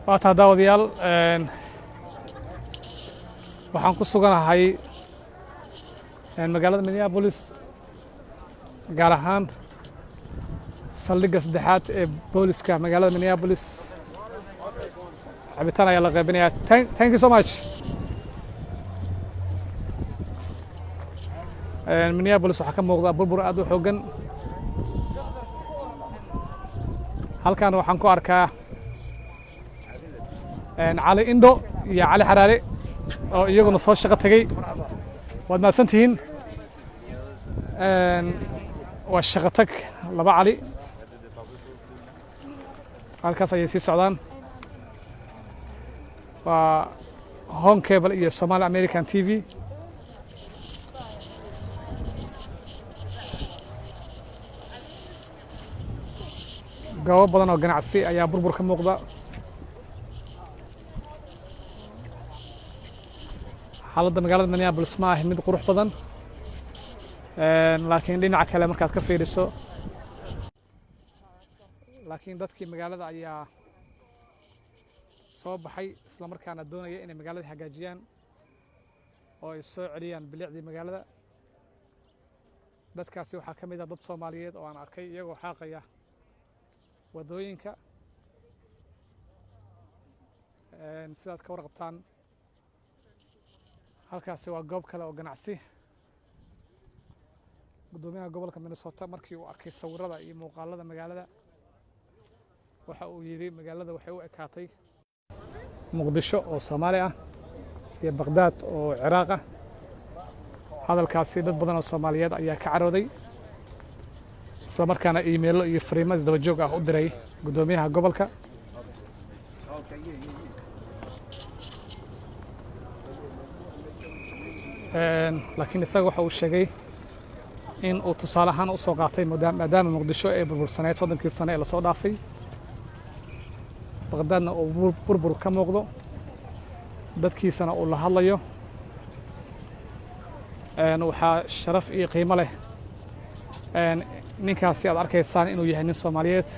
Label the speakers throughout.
Speaker 1: waataa daawadayaal waxaan ku suganahay magaalada Minneapolis gaar ahaan saldhigga saddexaad ee booliska magaalada Minneapolis cabitaan ayaa la qaybinayaa. Thank you so much. Minneapolis waxaa ka muuqda burbur aad u xooggan. halkan waxaan ku arkaa cali indho iyo cali xaraare oo iyaguna soo shaqo tagay. waad mahadsantihiin. waa shaqo tag laba cali halkaas ayay sii socdaan. waa Home Cable iyo Somali American TV. goobo badan oo ganacsi ayaa burbur ka muuqda. xaaladda magaalada Minneapolis ma ahin mid qurux badan, laakiin dhinaca kale markaad ka fiiriso laakiin dadkii magaalada ayaa soo baxay isla markaana doonaya inay magaalada hagaajiyaan oo ay soo celiyaan bilicdii magaalada. dadkaasi waxaa ka mid ah dad Soomaaliyeed oo aan arkay iyagoo xaaqaya wadooyinka. sidaad ka warqabtaan halkaasi waa goob kale oo ganacsi. gudoomiyaha gobolka Minnesota markii uu arkay sawirada iyo muuqaalada magaalada waxa uu yiri magaalada waxay u ekaatay Muqdisho oo Soomaali ah iyo Baghdad oo Ciraaq ah. hadalkaasi dad badan oo Soomaaliyeed ayaa ka carooday isla markaana emailo iyo fariimo isdaba joog ah u diray gudoomiyaha gobolka. laakiin isaga waxa uu sheegay in uu tusaale ahaan u soo qaatay maadaama Muqdisho ay burbursaneyd 30 sano ee la soo dhaafay, Baghdadna uu burbur ka muuqdo, dadkiisana uu la hadlayo. waxaa sharaf iyo qiimo leh ninkaasi aad arkaysaan inuu yahay nin Soomaaliyeed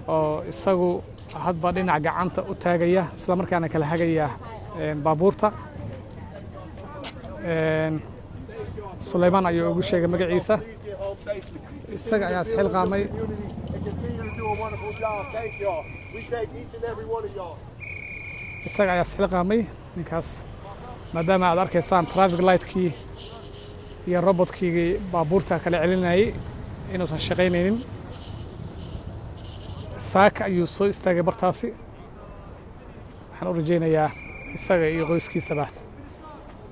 Speaker 1: oo isagu hadba dhinac gacanta u taagaya isla markaana kala hagaya baabuurta. Sulaymaan ayuu ugu sheegay magaciisa. isaga ayaa isxil qaamay. isaga ayaa isxil qaamay ninkaas maadaama aad arkaysaan traffic lightkii iyo robotkii baabuurta kala celinayay inuusan shaqaynaynin. saaka ayuu soo istaagay bartaasi. waxaan u rajaynayaa isaga iyo qoyskiisaba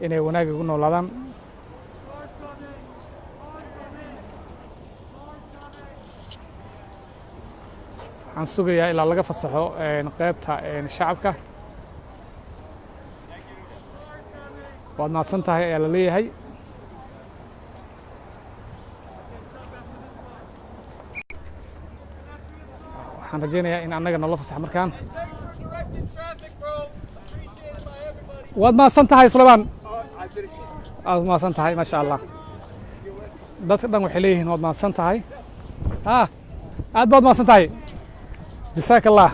Speaker 1: inay wanaag ugu noolaadaan. waxaan sugayaa ilaa laga fasaxo qaybta shacabka. waad mahadsan tahay ayaa la leeyahay. waxaan rajaynayaa in annaga nala fasax markaan. waad mahadsan tahay Sulaymaan. waad mahadsan tahay maasha Allah. dadka dhan waxay leeyihiin waad mahadsan tahay. aad baad mahadsan tahay. jazaak Allah.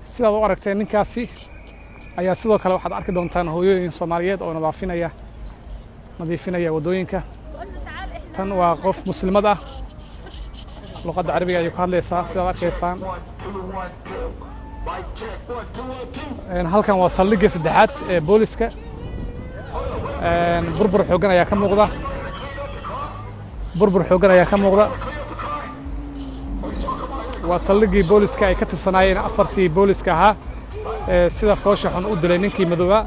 Speaker 1: sidaad u aragteen ninkaasi ayaa sidoo kale waxaad arki doontaan hooyooyin Soomaaliyeed oo nadiifinaya wadooyinka. tan waa qof muslimad ah, luqadda carabiga ayay ku hadlaysaa sidaad arkaysaan. halkan waa saldhigga saddexaad ee booliska. burbur xooggan ayaa ka muuqda. waa saldhiggii booliska ay ka tirsanaayeen 4tii booliska ahaa sida foosha xun u dilay ninkii madooba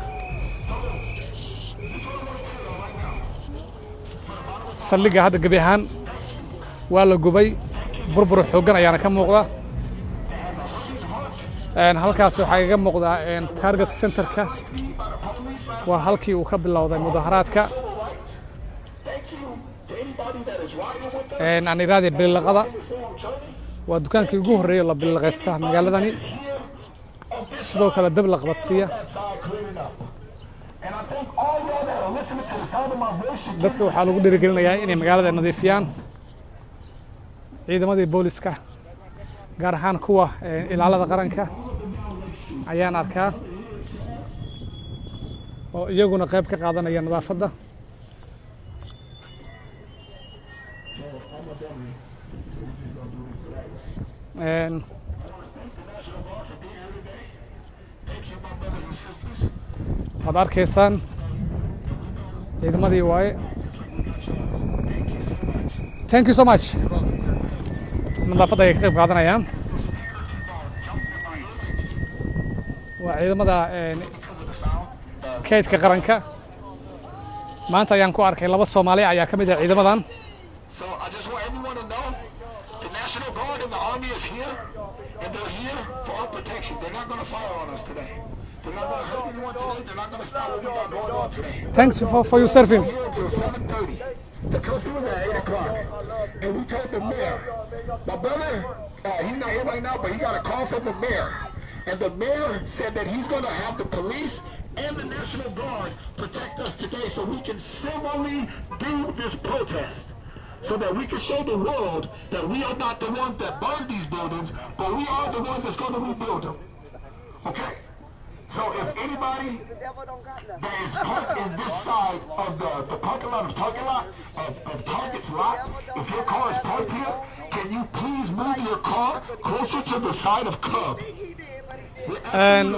Speaker 1: saldhigga hadda gebi ahaan waa la gubay burbur xooggan ayaana ka muuqda halkaas waxaa iga muuqda target centerka waa halkii uu ka bilowday mudaharaadka aan iraade bilaqada waa dukaankii ugu horreeyay la bilaqaysta magaaladani sidoo kale dab la qabadsiiya dadka waxaa lagu dhiirigelinayaa inay magaalada nadiifiyaan ciidamadii booliska gaar ahaan kuwa ilaalada qaranka ayaan arkaa oo iyaguna qayb ka qaadanaya nadaafadda waad arkaysaan ciidamadii waaye thank you so much nadaafadda ay ka qayb qaadanayaan waa ciidamada kaydka qaranka maanta ayaan ku arkay laba Soomaali ayaa ka mid ah ciidamadan Thanks for your serving.
Speaker 2: The curfew was at 8 o'clock. And we told the mayor, my brother, he's not here right now, but he got a call from the mayor. And the mayor said that he's going to have the police and the National Guard protect us today so we can civilly do this protest. So that we can show the world that we are not the ones that burned these buildings, but we are the ones that's going to rebuild them. Okay? So if anybody that is parked in this side of the parking lot of Target's lot, if your car is parked here, can you please move your car closer to the side of Cub?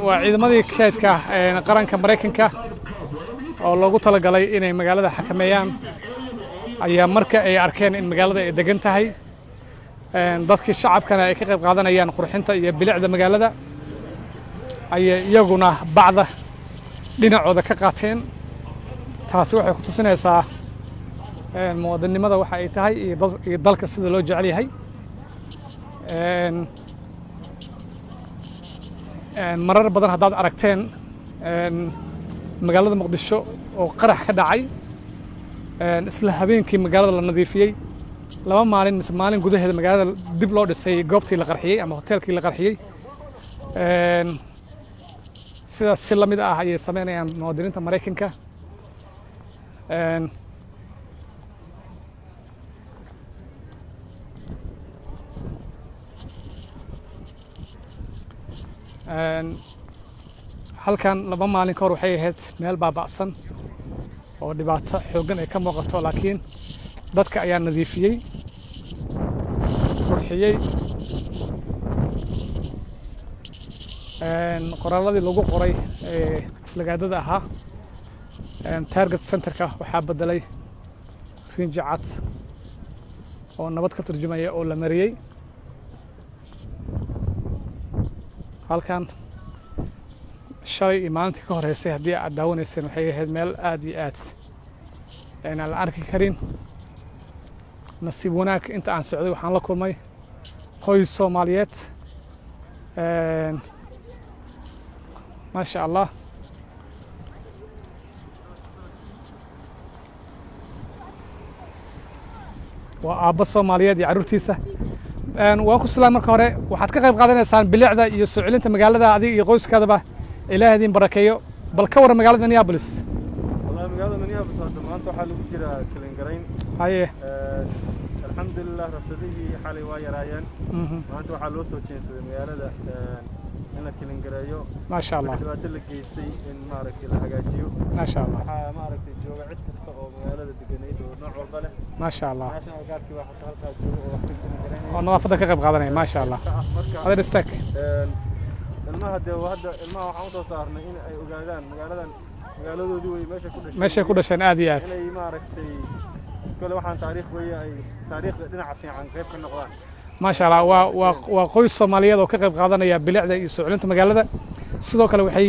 Speaker 1: waa ciidamadii kaydka qaranka Mareykanka oo loogu talagalay inay magaalada xakameeyaan ayaa marka ay arkeen in magaalada ay degan tahay dadkii shacabkana ay ka qayb qaadanayaan qurxinta iyo bilicda magaalada ayay iyaguna bacda dhinacooda ka qaateen taasi waxay ku tusinaysaa muwaadinimada waxa ay tahay iyo dalka sida loo jecel yahay marar badan haddaad aragteen magaalada Muqdisho oo qarax ka dhacay isla habeenkii magaalada la nadiifiyay laba maalin mise maalin gudaheeda magaalada dib loo dhisay goobtii la qarxiyay ama hoteelkii la qarxiyay sidaas si lamid ah ayay sameynayaan muwaadiniinta Mareykanka halkan laba maalin ka hor waxay ahayd meel baaba'san oo dhibaato xooggan ay ka muuqato laakiin dadka ayaa nadiifiyay qurxiyay qoraalladii lagu qoray lagaadada ahaa target centerka waxaa bedelay rinji cad oo nabad ka turjumaya oo la mariyay halkan shalay iyo maalintii ka horeysay haddii aad daawanayseen waxay ahayd meel aad iyo aad aan la arki karin nasiib wanaag inta aan socday waxaan la kulmay qoys Soomaaliyeed ما شاء الله وأبا الصوماليات يعرفتيسه وأكو السلام مركه هراء وحد كقرب قادنا إنسان بلعده يسوعلين تمجال ده عادي يقوس كذا به إلى هذين بركيو بالكور مجال منيابلس
Speaker 3: والله مجال منيابلس هذا ما أنتوا حلو كتير كلينجرين
Speaker 1: هاي
Speaker 3: الحمد لله رفضي حالي واير عيان ما أنتوا حلو سوتشين مجال ده إنك كلينجريو
Speaker 1: ما شاء الله
Speaker 3: دلوقتي اللي جيستي إن معرك الحاجاتيو
Speaker 1: ما شاء الله
Speaker 3: معرك الجو عد كستقو مجال الدقنيد ونوع والقله
Speaker 1: ما شاء الله
Speaker 3: عشان أقارك واحد هالك الجو وواحد كلينجرين
Speaker 1: ونظافة كقرب قادنا ما شاء الله هذا السك
Speaker 3: المهد وهذا الماء حوضه صارنا هنا أي وجادان مجالده دوي
Speaker 1: ماشي كل شيء عاديات
Speaker 3: هنا معرك كل واحد تاريخ ويا أي تاريخ لنا عارفين عن كيف كنا قران
Speaker 1: ما شاء الله وقوي الصوماليات وكقرب قادنا يا بلعده يسوعلين تمجال ده sidoo kale waxay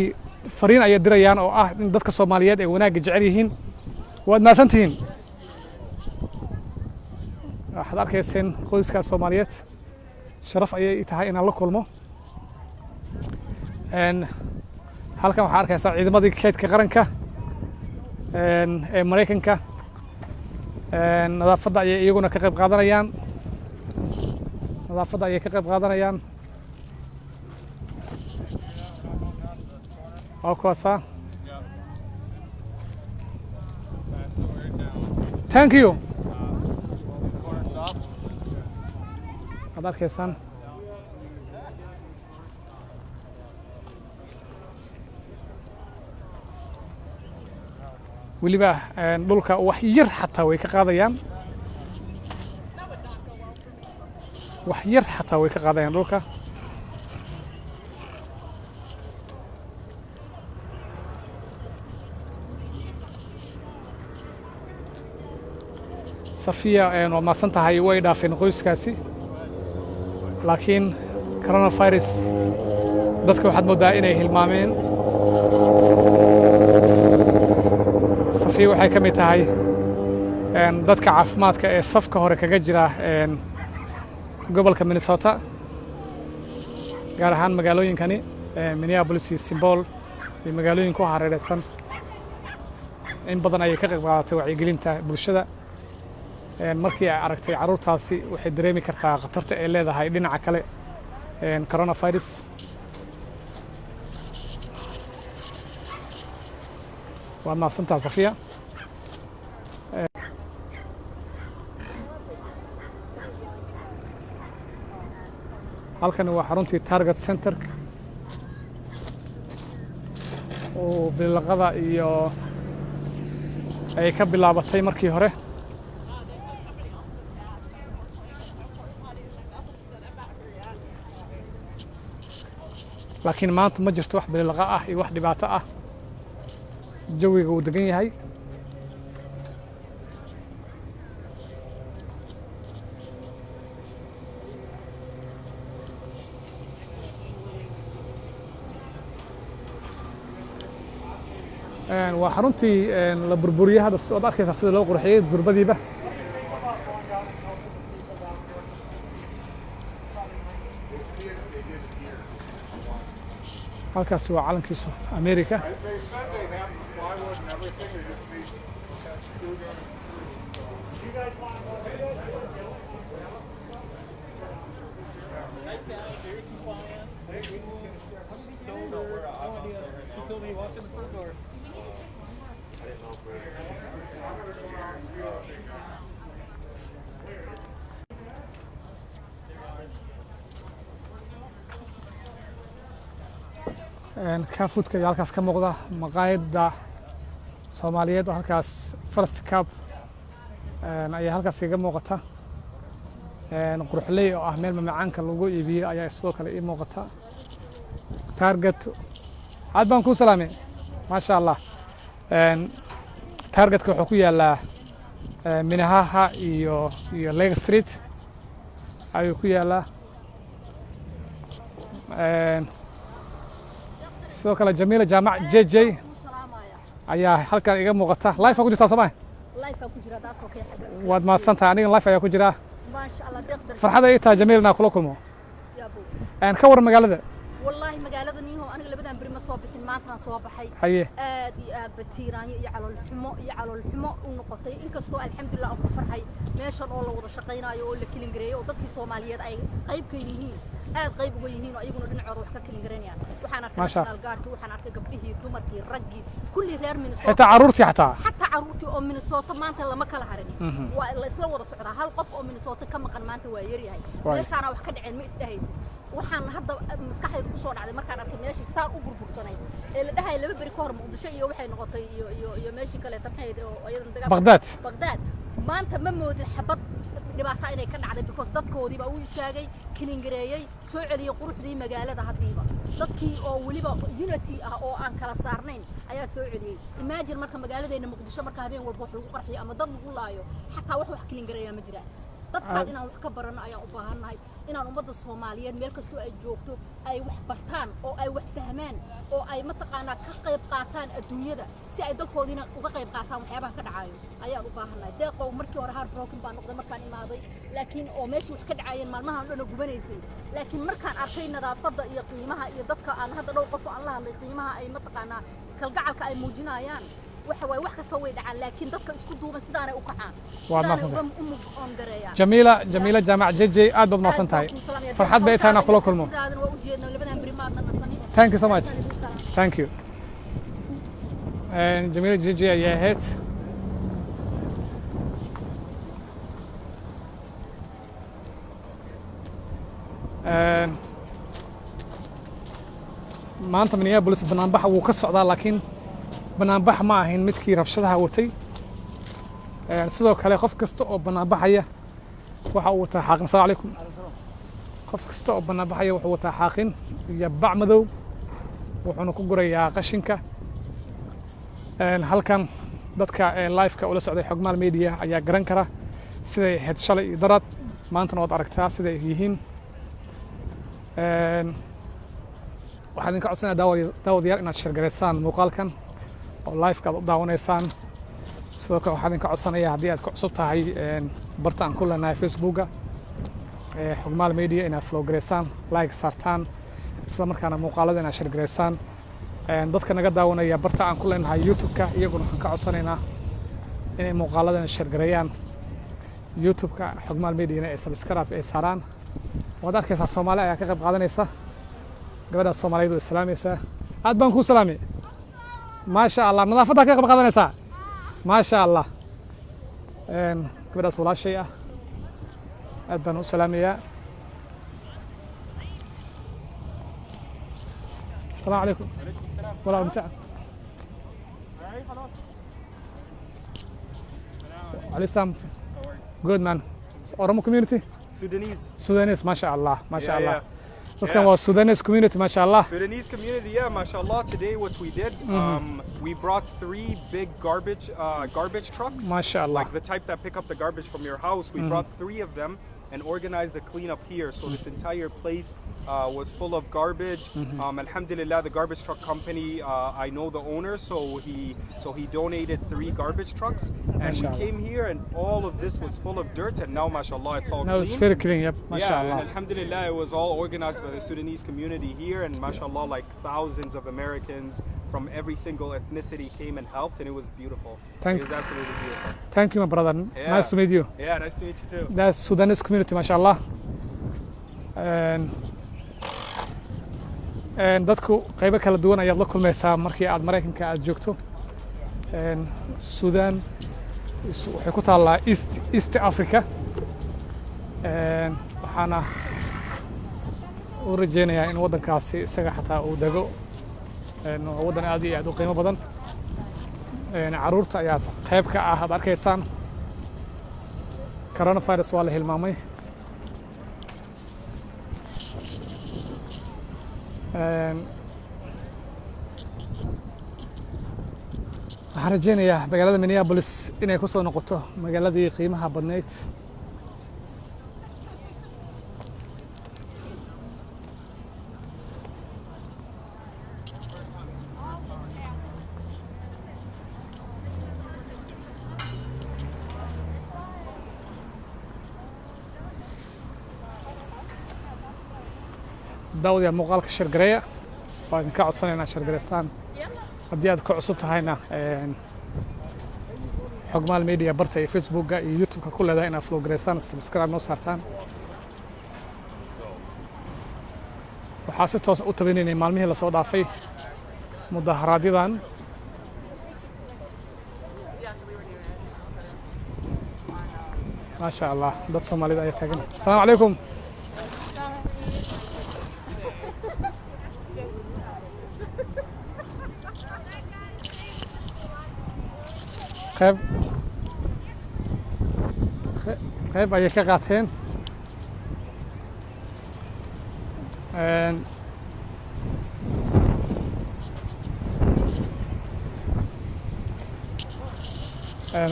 Speaker 1: fariin ay dirayaan oo ah in dadka Soomaaliyeed ay wanaagga jecel yihiin waad maasantihiin waxaad arkayseen qoyska Soomaaliyeed sharaf ayay tahay inaan la kulmo halkan waxaa arkaysaa ciidamadii kaydka qaranka ee Mareykanka nadaafadda ayay iyaguna ka qayb qaadanayaan oo kuwaasa thank you ad arkaysaan weliba dhulka wax yar xataa way ka qaadayaan dhulka Safiya waa maasan tahay way dhaafeen qoyskaasi laakiin coronavirus dadka waxaad moodaa inay hilmaameen Safiya waxay ka mid tahay dadka caafimaadka ee safka hore kaga jira gobolka Minnesota gaar ahaan magaalooyinkani Minneapolis iyo St. Paul iyo magaalooyin ku hareeraysan in badan ayay ka qayb qaadatay wacyigelinta bulshada markii ay aragtay carruurtaasi waxay dareemi kartaa khatarta ay leedahay dhinaca kale coronavirus waa maasantaa Safiya halkani waa xaruntii Target Center oo bilaqada iyo ay ka bilaabatay markii hore laakiin maanta ma jirto wax bilaqa ah iyo wax dhibaato ah jawiga uu degan yahay waa xaruntii la burburiyay hadda soo arkaysa sida loo qurxiyay durbadiiba halkaasi waa calankiisu America كافوت كي halkaas ka muuqda maqaayadda Soomaaliyeed oo halkaas First Cup ayaa halkaas kaga muuqata quruxley oo ah meel macaanka lagu iibiyo ayaa sidoo kale ii muuqata Target aad baan ku salaamay ma sha Allah Targetka wuxuu ku yaalaa Minnehaha iyo Lake Street ayuu ku yaalaa sidoo kale Jamila Jaamac JJ ayaa halkan iga muuqata live ku jirta Soomaaliya live ku jira taas oo kale waad maasantahay aniga live ayaa ku jira ma sha Allah deeqdar farxada ay tahay Jamilna kula kulmo aan ka war magaalada wallahi magaalada niyo aniga labadan bari ma soo bixin maanta soo baxay aad iyo aad batiiraan iyo calool xumo u noqotay inkastoo alxamdulillah aan ku farxay meeshan oo la wada shaqeynaayo oo la kilin gareeyo oo dadkii Soomaaliyeed ay qayb ka yihiin aad qayb uga yihiin oo ayaguna dhinacooda wax ka kilin gareynayaan waxaan arkay gaarkii waxaan arkay gabdhihii dumarkii raggii kulli reer Minnesota xataa caruurtii oo Minnesota maanta lama kala harin waa la isla wada socdaa hal qof oo Minnesota ka maqan maanta waa yar yahay meeshaana wax ka dhaceen ma isdahaysid waxaan hadda maskaxdayda ku soo dhacday markaan arkay meeshii saan u burbursanay ee la dhahay laba bari ka hor Muqdisho iyo waxay noqotay iyo meeshii kale tanxeed oo ayadan dagaal Baghdad maanta ma moodin xabad dhibaato inay ka dhacday because dadkoodii baa u istaagay kilin gareeyay soo celiyay quruxdii magaalada hadiiba dadkii oo waliba unity ah oo aan kala saarnayn ayaa soo celiyay imagine marka magaaladeena Muqdisho marka habeen walba wax lagu qarxiyo ama dad lagu laayo xataa wax kilin gareeya ma jiraan
Speaker 4: dadkaan inaan wax ka barano ayaan u baahannahay inaan ummadda Soomaaliyeed meel kastoo ay joogto ay wax bartaan oo ay wax fahmaan oo ay mataqaanaa ka qayb qaataan adduunyada si ay dalkoodina uga qayb qaataan waxyaabaha ka dhacayo ayaan u baahannahay deeqow markii hore heartbroken baan noqday markaan imaaday laakiin oo meeshii wax ka dhacayeen maalmahan dhan gubanaysay laakiin markaan arkay nadaafadda iyo qiimaha iyo dadka aan hadda dhowr qof aan la hadlay qiimaha ay mataqaanaa kalgacalka ay muujinayaan waxa way wax kasta way dhacaan laakiin dadka isku duuban sidaanay u kacaan
Speaker 1: جميلة جامع جيجي aad baad maasan tahay farxad bay tahay kula kulmo thank you so much thank you جميلة جيجي ayay ahayd maanta Minneapolis banaanbax wuu ka socdaa laakiin banaanbax ma ahayn midkii rabshadaha watay sidoo kale qof kasta oo banaanbaxaya waxa uu wataa xaqin assalaamu calaykum qof kasta oo banaanbaxaya wuxuu wataa xaqin iyo bac madow wuxuuna ku gurayaa qashinka halkan dadka live-ka ula socday xogmaal media ayaa garan kara siday ahayd shalay iyo darad maantana waad aragtaa siday yihiin waxaan idinka codsanayaa daawadayaal inaad shirgareysaan muuqaalkan oo live-ka aad u daawanaysaan sidoo kale waxaan idinka codsanayaa haddii aad ku cusub tahay barta aan ku leenahay Facebooka xogmaal media inaad follow gareysaan like saartaan isla markaana muuqaalada inaad shirgareysaan dadka naga daawanaya barta aan ku leenahay YouTube-ka iyaguna waxaan ka codsanaynaa inay muuqaaladana shirgareeyaan YouTube-ka xogmaal media ay subscribe ay saaraan waad arkaysaa Soomaali ayaa ka qayb qaadanaysa gabadha Soomaaliyeed oo islaamaysa aad baan ku salaamay ما شاء الله نظافتها كيف قدرنا ساعة ما شاء الله كبر ولا شيء أدنو سلامية السلام عليكم ولا متع علي سام good man Oromo community Sudanese ما شاء الله ما شاء الله This was Sudanese community, mashallah.
Speaker 5: Sudanese community, yeah, mashallah. Today, what we did, we brought 3 big garbage trucks.
Speaker 1: Mashallah.
Speaker 5: Like the type that pick up the garbage from your house. We brought 3 of them and organized the cleanup here. So this entire place was full of garbage. Alhamdulillah, the garbage truck company, I know the owner, so he donated 3 garbage trucks, and
Speaker 1: mashallah.
Speaker 5: We came here, and all of this was full of dirt, and now, mashallah, it's all
Speaker 1: now
Speaker 5: clean.
Speaker 1: It's very clean, yep, mashallah.
Speaker 5: Yeah, and alhamdulillah, it was all organized by the Sudanese community here, and mashallah, like thousands of Americans from every single ethnicity came and helped, and it was beautiful. It was absolutely beautiful.
Speaker 1: Thank you, my brother.
Speaker 5: Yeah.
Speaker 1: Nice to meet you.
Speaker 5: Yeah, nice to meet you too.
Speaker 1: That's Sudanese community, mashallah. dadku qaybo kala duwan ayaad la kulmaysaa markii aad Mareykanka aad joogto Sudan waxay ku taallaa East Africa waxaana u rajeynayaa in waddankaasi isaga xataa uu dego waddan aad iyo aad u qiimo badan caruurta ayaa qayb ka ah aad arkaysaan coronavirus waa la hilmaamay waxaan rajeynayaa magaalada Minneapolis inay ku soo noqoto magaaladii qiimaha badneyd داود يا مقالك الشرقرية وإن كعصنا شرقريستان هديات كعصتها هنا حكم الميديا برتي فيسبوك يوتيوب كل هذا هنا فلوغريستان سبسكرايب نصارتان وحاسة توس أتبيني مالميه لصوت عفي مظاهرات دان ما شاء الله dad Soomaalida ay taagan السلام عليكم qayb ayay ka qaateen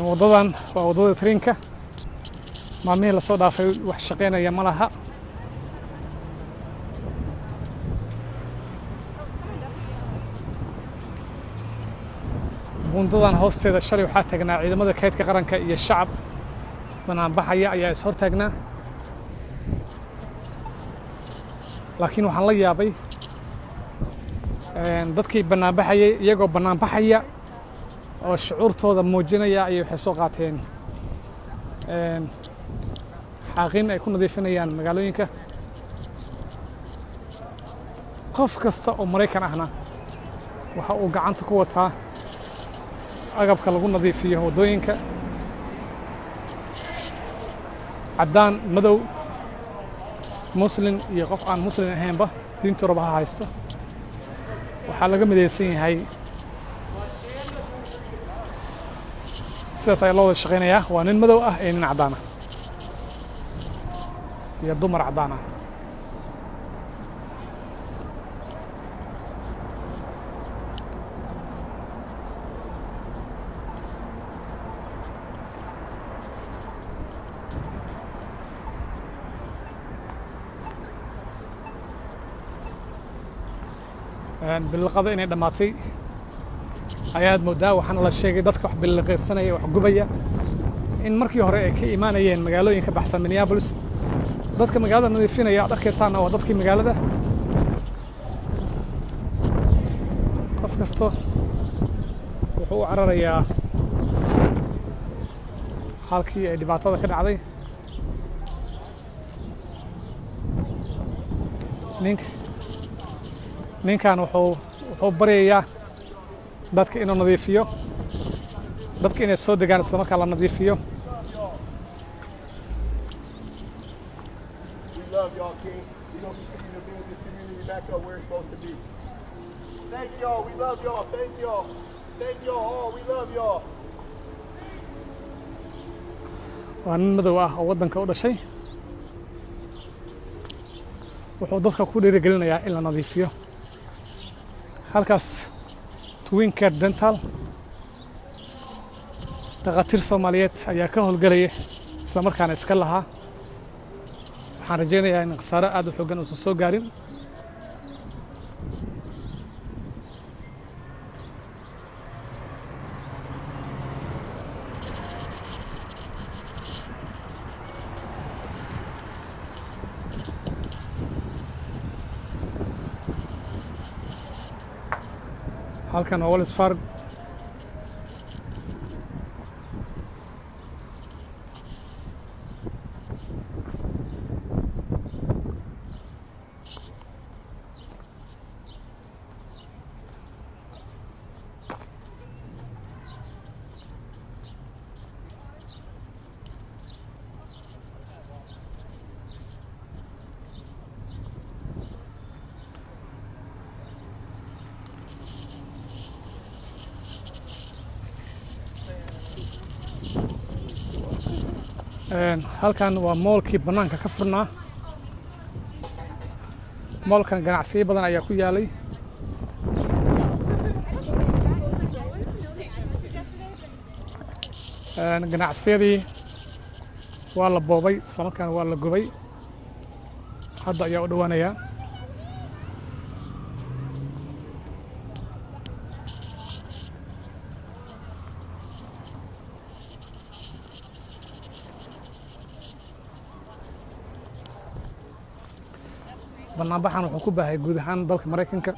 Speaker 1: wadadan waa wadada trainka maalmihii la soo dhaafay wax shaqaynaya ma laha. bundadan hoosteeda shalay waxaa taagnaa ciidamada kaydka qaranka iyo shacab banaanbaxaya ayaa is hortaagnaa. laakiin waxaan la yaabay dadkii banaanbaxayay iyagoo banaanbaxaya oo shucuurtooda muujinaya ayay waxay soo qaateen xaaqin ay ku nadiifinayaan magaalooyinka. qof kasta oo Maraykan ahna waxa uu gacanta ku wataa agabka lagu nadiifiyo waddooyinka, caddaan, madow, muslim iyo qof aan muslim ahaynba diintooda ha haysto. waxaa laga midaysan yahay sidaas ayaa loo wada shaqaynayaa. waa nin madow ah iyo nin caddaan ah iyo dumar caddaan ah. bilaqada inay dhamaatay ayaad moodaa. waxaana la sheegay dadka wax bilaqaysanaya wax gubaya in markii hore ay ka imaanayeen magaalooyinka baxsan Minneapolis. dadka magaalada nadiifinaya aad arkaysaana waa dadkii magaalada. qof kasto wuxuu u cararayaa halkii ay dhibaatada ka dhacday. ninkan wuxuu baryayaa dadka inuu nadiifiyo, dadka inay soo degaan isla markaa la nadiifiyo.
Speaker 6: We love y'all, King. We're going to continue to build this community back up where it's supposed to be. Thank y'all. We love y'all. Thank y'all. Thank y'all all. We love y'all.
Speaker 1: waa nin madow ah oo waddanka u dhashay. wuxuu dadka ku dhiirigelinayaa in la nadiifiyo. halkaas Twin Care Dental dhaqaatiir Soomaaliyeed ayaa ka howlgelaya isla markaana iska lahaa. waxaan rajaynayaa in khasaare aad u xooggan uusan soo gaarin. halkan waa Wells Fargo. halkan waa moolkii bannaanka ka furnaa. moolkan ganacsiyo badan ayaa ku yaalay. ganacsiyadii waa la boobay isla markaana waa la gubay. hadda ayaa u dhowaanayaa. banaanbaxan wuxuu ku baahay guud ahaan dalka Maraykanka.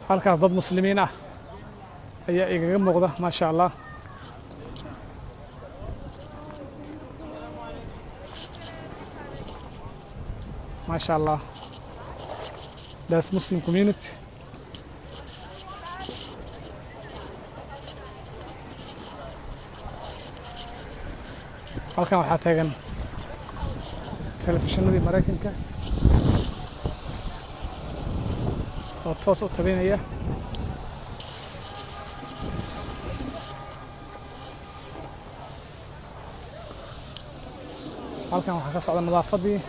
Speaker 1: halkaas dad muslimiin ah ayaa igaga muuqda maasha Allah. maasha Allah, that's Muslim community. halkan waxaa taagan telefishinadii Maraykanka oo toos u tabinaya. halkan waxaa ka socda nadaafadii.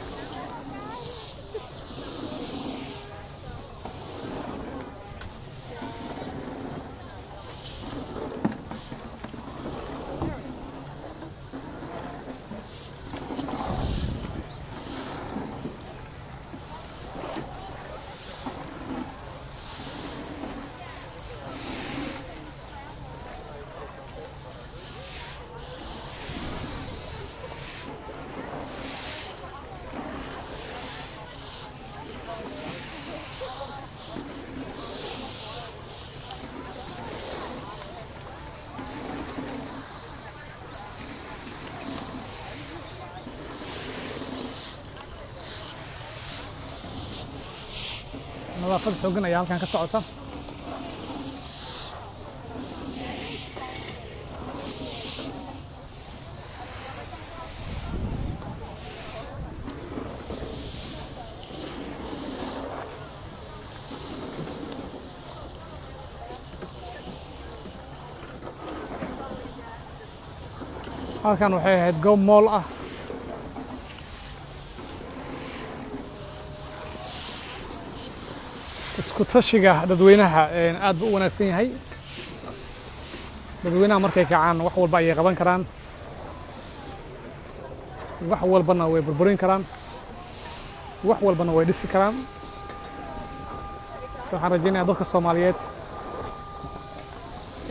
Speaker 1: nadaafad xooggan ayaa halkan ka socota. halkan waxay ahayd goob mool ah isku tashiga dadweynaha aad buu u wanaagsan yahay. dadweynaha markay kacaan wax walba ayay qaban karaan, wax walbana way burburin karaan, wax walbana way dhisi karaan. waxaan rajaynayaa dadka Soomaaliyeed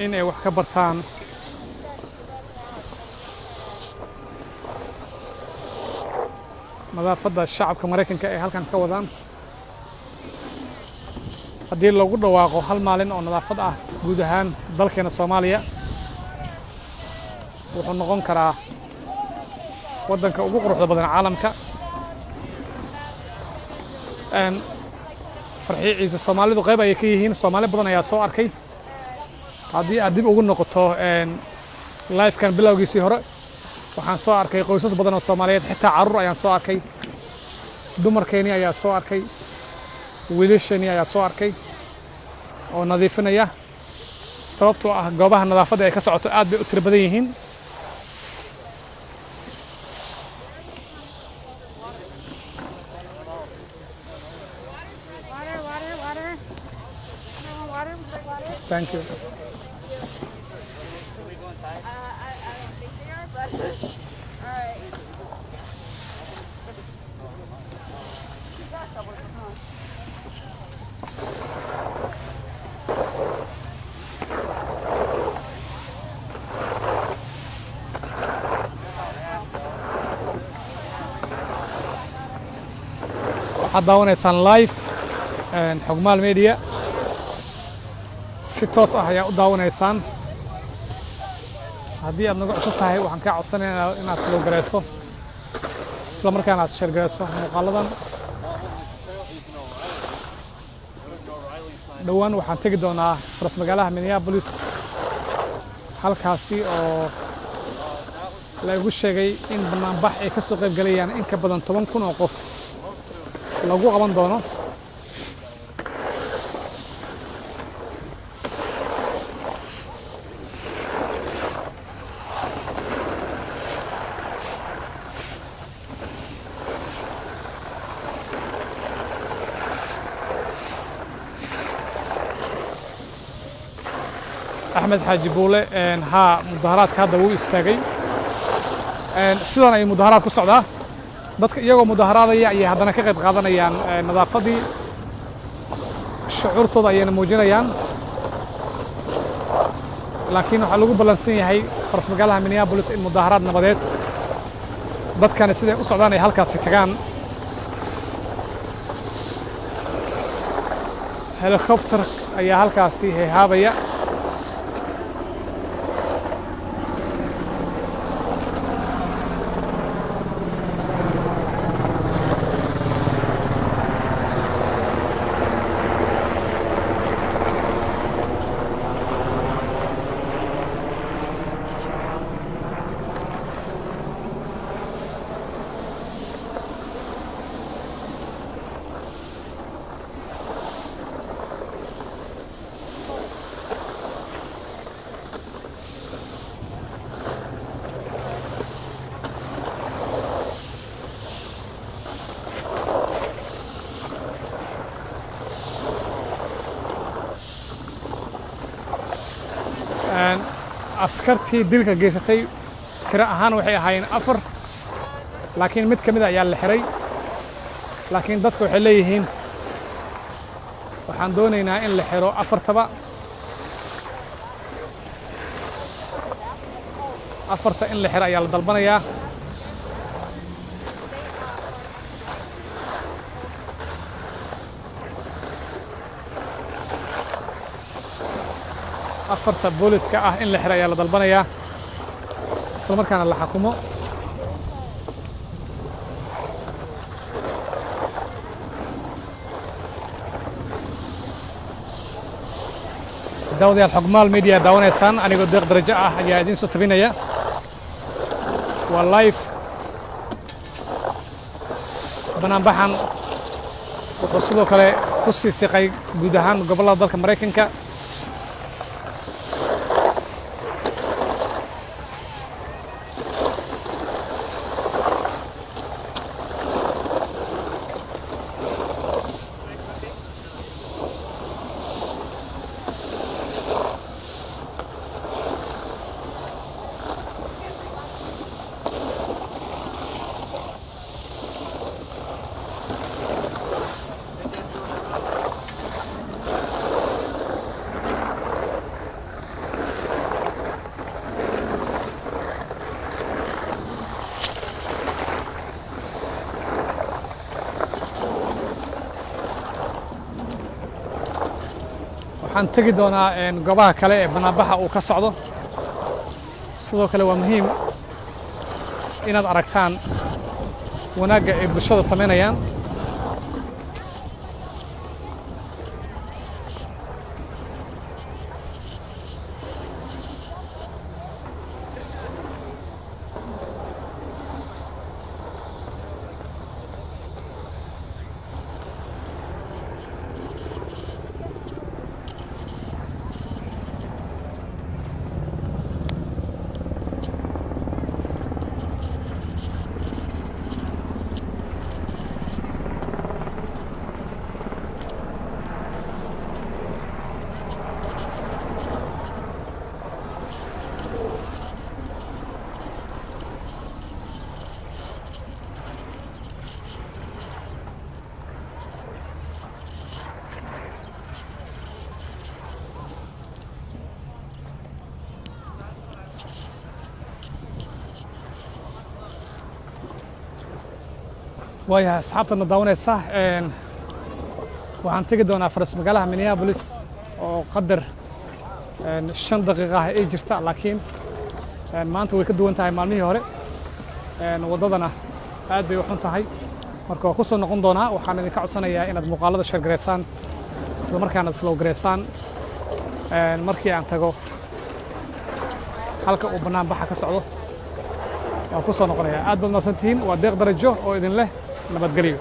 Speaker 1: in ay wax ka bartaan nadaafadda shacabka Mareykanka ee halkan ka wadaan. haddii lagu dhawaaqo hal maalin oo nadaafad ah guud ahaan dalkeena Soomaaliya, wuxuu noqon karaa waddanka ugu quruxda badan caalamka. farxiiciisa Soomaalidu qayb ayay ka yihiin. Soomaali badan ayaa soo arkay. haddii aad dib ugu noqoto live-kan bilowgiisii hore, waxaan soo arkay qoysas badan oo Soomaaliyeed, xitaa carruur ayaan soo arkay, dumarkeeni ayaa soo arkay, wiilasheeni ayaa soo arkay oo nadiifinaya. sababtoo ah goobaha nadaafadda ay ka socoto aad bay u tiro badan yihiin. Thank you. waxaad daawanaysaan live xogmaal media, si toos ah ayaa u daawanaysaan. haddii aad nagu cusub tahay, waxaan kaa codsanayaa inaad follow gareyso, isla markaana aad share gareyso muuqaaladan. dhowaan waxaan tegi doonaa faras magaalaha Minneapolis, halkaasi oo lagu sheegay in banaanbax ay ka soo qayb galayaan in ka badan 10,000 oo qof lagu qaban doono. axmed xaaji buule mudaharaadka hadda wuu istaagay. sidan ay mudaharaad ku socdaa. dadka iyagoo mudaharaadaya ayay haddana ka qayb qaadanayaan nadaafaddii. shucuurtooda ayayna muujinayaan. laakiin waxaa lagu ballansan yahay faras magaalaha Minneapolis in mudaharaad nabadeed dadkani siday u socdaan ay halkaasi tagaan. helicopter ayaa halkaasi heehaabaya. askartii dilka geysatay tiro ahaan waxay ahaayeen 4, laakiin mid ka mid ah ayaa la xiray. laakiin dadku waxay leeyihiin waxaan doonaynaa in la xiro 4taba. 4ta in la xiro ayaa la dalbanayaa. afarta booliska ah in la xiro ayaa la dalbanayaa, isla markaana la xukumo. daawadayaal xogmaal media daawanaysaan anigoo deeq darajo ah ayaa idiin soo tabinaya waa live banaanbaxan wuxuu sidoo kale ku sii siqay guud ahaan gobollada dalka Mareykanka waxaan tagi doonaa goobaha kale ee banaanbaxa uu ka socdo sidoo kale waa muhiim inaad aragtaan wanaagga ay bulshada samaynayaan waayahay asxaabtana daawanaysa waxaan tegi doonaa faras magaalaha Minneapolis oo qadar 5 daqiiqo ay jirta laakiin maanta way ka duwan tahay maalmihii hore wadadana aad bay u xun tahay marka ku soo noqon doonaa waxaan idin ka codsanayaa inaad muuqaalada share gareysaan isla markaana flow gareysaan markii aan tago halka uu banaanbaxa ka socdo waan ku soo noqonayaa aad baad mahadsantihiin waa deeq darajo oo idin leh nabadgelyo